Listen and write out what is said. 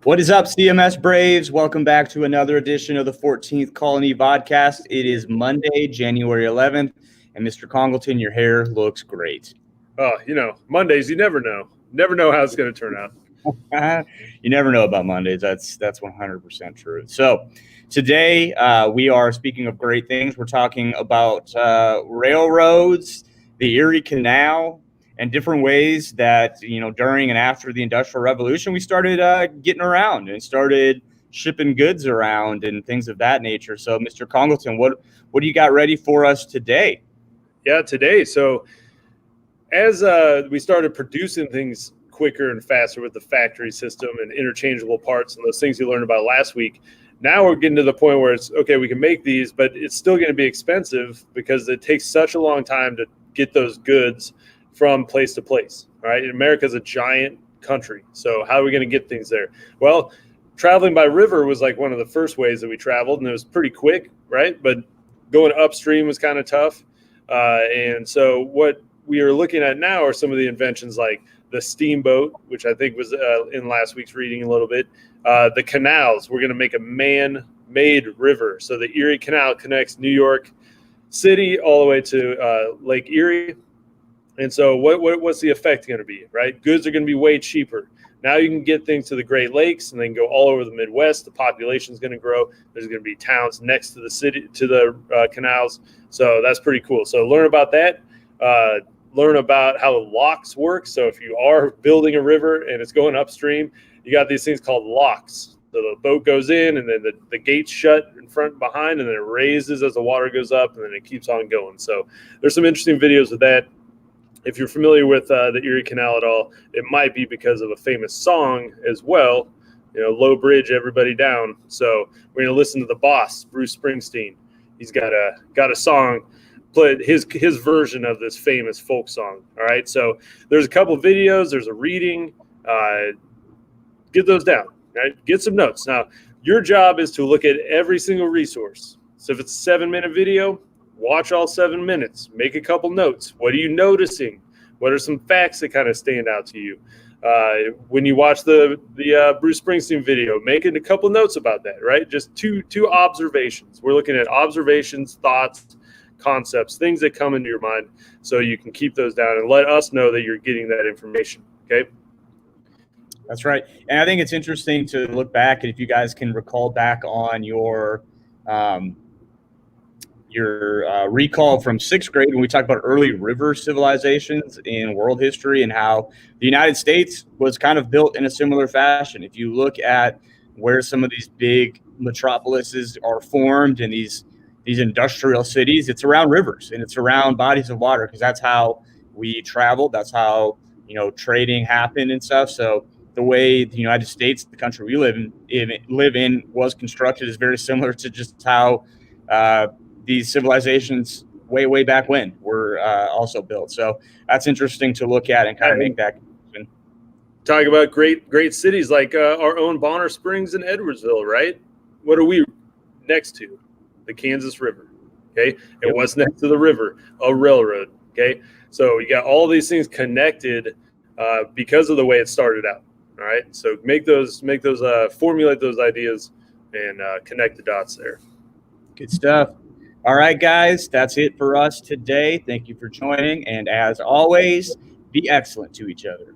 What is up, CMS Braves? Welcome back to another edition of the 14th Colony Vodcast. It is Monday, January 11th, and Mr. Congleton, your hair looks great. Oh, Mondays, you never know. Never know how it's going to turn out. You never know about Mondays. That's 100% true. So today we are speaking of great things. We're talking about railroads, the Erie Canal, and different ways that, during and after the Industrial Revolution, we started getting around and started shipping goods around and things of that nature. So, Mr. Congleton, what do you got ready for us today? Yeah, today. So as we started producing things quicker and faster with the factory system and interchangeable parts and those things you learned about last week, now we're getting to the point where it's, okay, we can make these, but it's still going to be expensive because it takes such a long time to get those goods from place to place. All right. America's a giant country. So how are we going to get things there? Well, traveling by river was like one of the first ways that we traveled, and it was pretty quick, right? But going upstream was kind of tough. And so what we are looking at now are some of the inventions like the steamboat, which I think was in last week's reading a little bit. The canals. We're going to make a man-made river. So the Erie Canal connects New York City all the way to Lake Erie. And so what's the effect going to be, right? Goods are going to be way cheaper. Now you can get things to the Great Lakes and then go all over the Midwest. The population is going to grow. There's going to be towns next to the city, to the canals. So that's pretty cool. So learn about that. Learn about how locks work. So if you are building a river and it's going upstream, you got these things called locks. So the boat goes in and then the gates shut in front and behind, and then it raises as the water goes up, and then it keeps on going. So there's some interesting videos of that. If you're familiar with the Erie Canal at all, it might be because of a famous song as well, Low Bridge, Everybody Down. So we're going to listen to the boss, Bruce Springsteen. He's got a song, played his version of this famous folk song. All right, so there's a couple videos, there's a reading. Get those down, right? Get some notes. Now, your job is to look at every single resource. So if it's a 7-minute video, watch all 7 minutes. Make a couple notes. What are you noticing? What are some facts that kind of stand out to you? When you watch the Bruce Springsteen video, making a couple notes about that, right? Just two observations. We're looking at observations, thoughts, concepts, things that come into your mind, so you can keep those down and let us know that you're getting that information. Okay. That's right. And I think it's interesting to look back, and if you guys can recall back on your recall from 6th grade when we talked about early river civilizations in world history and how the United States was kind of built in a similar fashion. If you look at where some of these big metropolises are formed in these industrial cities, it's around rivers and it's around bodies of water, because that's how we traveled. That's how, trading happened and stuff. So the way the United States, the country we live in, was constructed is very similar to just how these civilizations way back when were also built. So that's interesting to look at and kind of make that connection. Talk about great cities like our own Bonner Springs and Edwardsville, right? What are we next to? The Kansas River, okay? And what's next to the river? A railroad, okay? So you got all these things connected because of the way it started out, all right? So formulate those ideas and connect the dots there. Good stuff. All right, guys, that's it for us today. Thank you for joining. And as always, be excellent to each other.